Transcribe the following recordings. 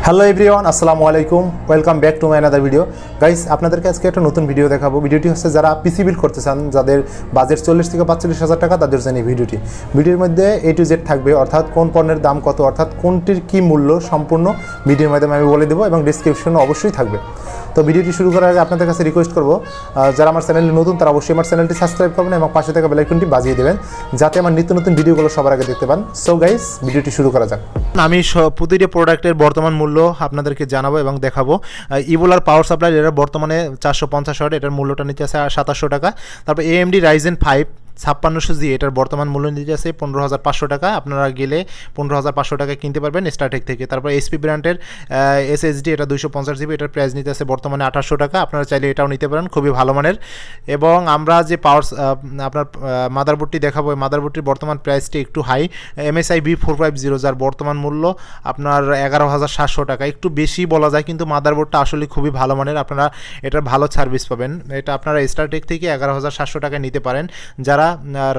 Hello everyone, আসসালামু আলাইকুম। Welcome back to my another video. Guys, আপনাদেরকে আজকে একটা নতুন ভিডিও দেখাবো। ভিডিওটি হচ্ছে যারা পিসি বিল্ড করতে চান, যাদের বাজেট 40 থেকে 45,000 টাকা, তাদের জন্য এই ভিডিওর মধ্যে A to Z থাকবে, অর্থাৎ কোন পণ্যের দাম কত, অর্থাৎ কোনটির কী মূল্য সম্পূর্ণ ভিডিওর মাধ্যমে আমি বলে দেবো এবং ডিসক্রিপশনে অবশ্যই থাকবে। তো ভিডিওটি শুরু করার আগে আপনাদের কাছে রিকোয়েস্ট করবো, যারা আমার চ্যানেলে নতুন তারা অবশ্যই আমার চ্যানেলটি সাবস্ক্রাইব করবেন এবং পাশে থাকা বেল আইকনটি বাজিয়ে দেবেন, যাতে আমার নিত্য নতুন ভিডিওগুলো সবার আগে দেখতে পান। সো গাইস, ভিডিওটি শুরু করা যাক। আমি প্রতিটি প্রোডাক্টের বর্তমান মূল্য আপনাদেরকে জানাবো এবং দেখাবো। ইভোলার পাওয়ার সাপ্লাই, এটা বর্তমানে 450 ওয়াট, এটার মূল্যটা নিচে আছে 2700 টাকা। তারপর AMD RYZEN 5 5600G, এটার বর্তমান মূল্য নিতে আছে 15,500 টাকা। আপনারা গেলে 15,500 টাকা কিনতে পারবেন স্টারটেক থেকে। তারপর SP ব্র্যান্ডের SSD, এটা 250GB, এটার প্রাইস নিতে আছে বর্তমানে 2800 টাকা। আপনারা চাইলে এটাও নিতে পারেন, খুবই ভালো মানের। এবং আমরা যে পাওয়ার আপনার মাদারবোর্ডটি দেখাবো, মাদারবোর্ডটির বর্তমান প্রাইসটি একটু হাই, MSI B450, যার বর্তমান মূল্য আপনার 11,700 টাকা। একটু বেশি বলা যায়, কিন্তু মাদারবোর্ডটা আসলে খুবই ভালো মানের, আপনারা এটার ভালো সার্ভিস পাবেন। এটা আপনারা স্টারটেক থেকে 11,700 টাকায় নিতে পারেন। যারা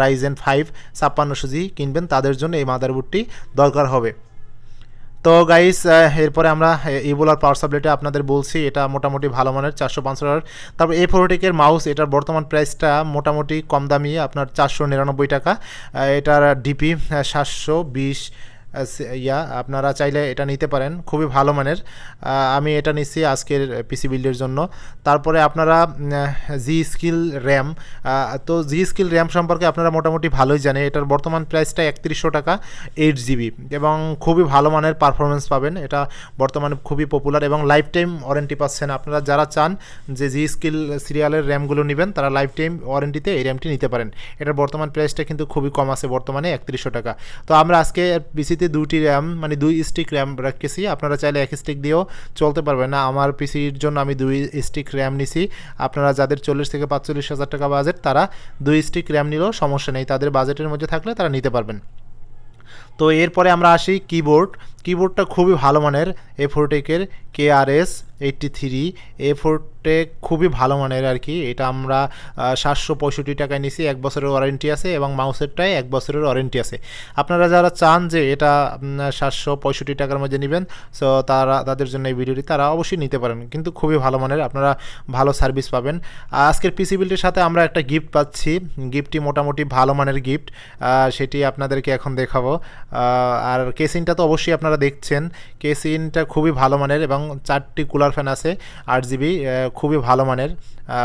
Ryzen 5 5600G কিনবেন, তাদের জন্য এই মাদারবোর্ডটি দরকার হবে। তো গাইস, এরপরে আমরা ইভোলার পাওয়ার সাপ্লাইটা আপনাদের বলছি, এটা মোটামুটি ভালো মানের, 450 ওয়াট। তারপর A4টেকের মাউস, এটার বর্তমান প্রাইসটা মোটামুটি কম দামি, আপনার 499 টাকা। এটার DP 720 আপনারা চাইলে এটা নিতে পারেন, খুবই ভালো মানের। আমি এটা নিচ্ছি আজকের পিসি বিল্ডের জন্য। তারপরে আপনারা SkILLS RAM, তো SkILLS RAM সম্পর্কে আপনারা মোটামুটি ভালোই জানেন। এটার বর্তমান প্রাইসটা 3100 টাকা, 8GB, এবং খুবই ভালো মানের পারফরমেন্স পাবেন। এটা বর্তমানে খুবই পপুলার এবং লাইফ টাইম ওয়ারেন্টি পাচ্ছেন। আপনারা যারা চান যে SkILLS সিরিয়ালের র্যামগুলো নেবেন, তারা লাইফ টাইম ওয়ারেন্টিতে এই র্যামটি নিতে পারেন। এটার বর্তমান প্রাইসটা কিন্তু খুবই কম আছে, বর্তমানে 3100 টাকা। তো আমরা আজকে পিসি দুটি র্যাম, মানে 2 স্টিক র্যাম রাখতেছি। আপনারা চাইলে 1 স্টিক দিয়েও চলতে পারবেন না। আমার পিসির জন্য আমি 2 স্টিক র্যাম নিছি। আপনারা যাদের 40 থেকে 45,000 টাকা বাজেট, তারা 2 স্টিক র্যাম নিলেও সমস্যা নেই, তাদের বাজেটের মধ্যে থাকলে তারা নিতে পারবেন। তো এরপরে আমরা আসি কিবোর্ডটা খুবই ভালো মানের, A4টেকের KRS 83 A4টেক খুবই ভালো মানের আর কি। এটা আমরা 765 টাকায় নিছি, 1 বছরের ওয়ারেন্টি আছে, এবং মাউসেরটায় 1 বছরের ওয়ারেন্টি আছে। আপনারা যারা চান যে এটা 765 টাকার মধ্যে নেবেন, সো তাদের জন্য এই ভিডিওটি তারা অবশ্যই নিতে পারেন, কিন্তু খুবই ভালো মানের, আপনারা ভালো সার্ভিস পাবেন। আজকের পিসি বিল্ডের সাথে আমরা একটা গিফট পাচ্ছি, গিফটটি মোটামুটি ভালো মানের গিফট, সেটি আপনাদেরকে এখন দেখাবো। আর কেসিনটা তো অবশ্যই আপনারা দেখছেন, কেসিনটা খুবই ভালো মানের এবং 4টি কুলার ফ্যান আছে, 8GB, খুবই ভালো মানের।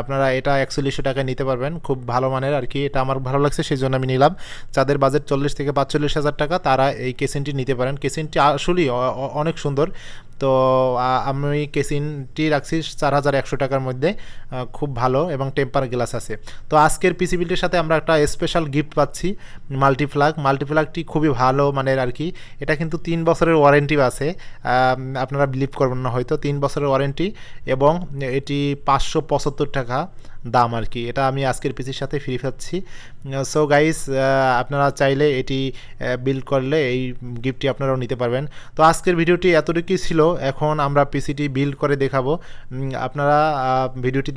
আপনারা এটা 4100 টাকায় নিতে পারবেন, খুব ভালো মানের আর কি। এটা আমার ভালো লাগছে, সেই জন্য আমি নিলাম। যাদের বাজেট 40 থেকে 45,000 টাকা, তারা এই কেসিনটি নিতে পারেন। কেসিনটি আসলেই অনেক সুন্দর। তো আমি কেসিনটি রাখছি 4100 টাকার মধ্যে, খুব ভালো এবং টেম্পার গ্লাস আছে। তো আজকের পিসি বিল্ডের সাথে আমরা একটা স্পেশাল গিফট পাচ্ছি, মাল্টিপ্লাগটি খুবই ভালো মানের আর কি। এটা কিন্তু 3 বছরের ওয়ারেন্টি আছে, আপনারা বিলিভ করবেন না হয়তো, 3 বছরের ওয়ারেন্টি, এবং এটি 575 টাকা দাম আর কি। এটা আমি আজকের পিসির সাথে ফ্রি পাচ্ছি। সো গাইস, আপনারা চাইলে এটি বিল্ড করলে এই গিফটটি আপনারাও নিতে পারবেন। তো আজকের ভিডিওটি এতটুকুই ছিল, এখন আমরা পিসিটি বিল্ড করে দেখাবো। আপনারা ভিডিওটি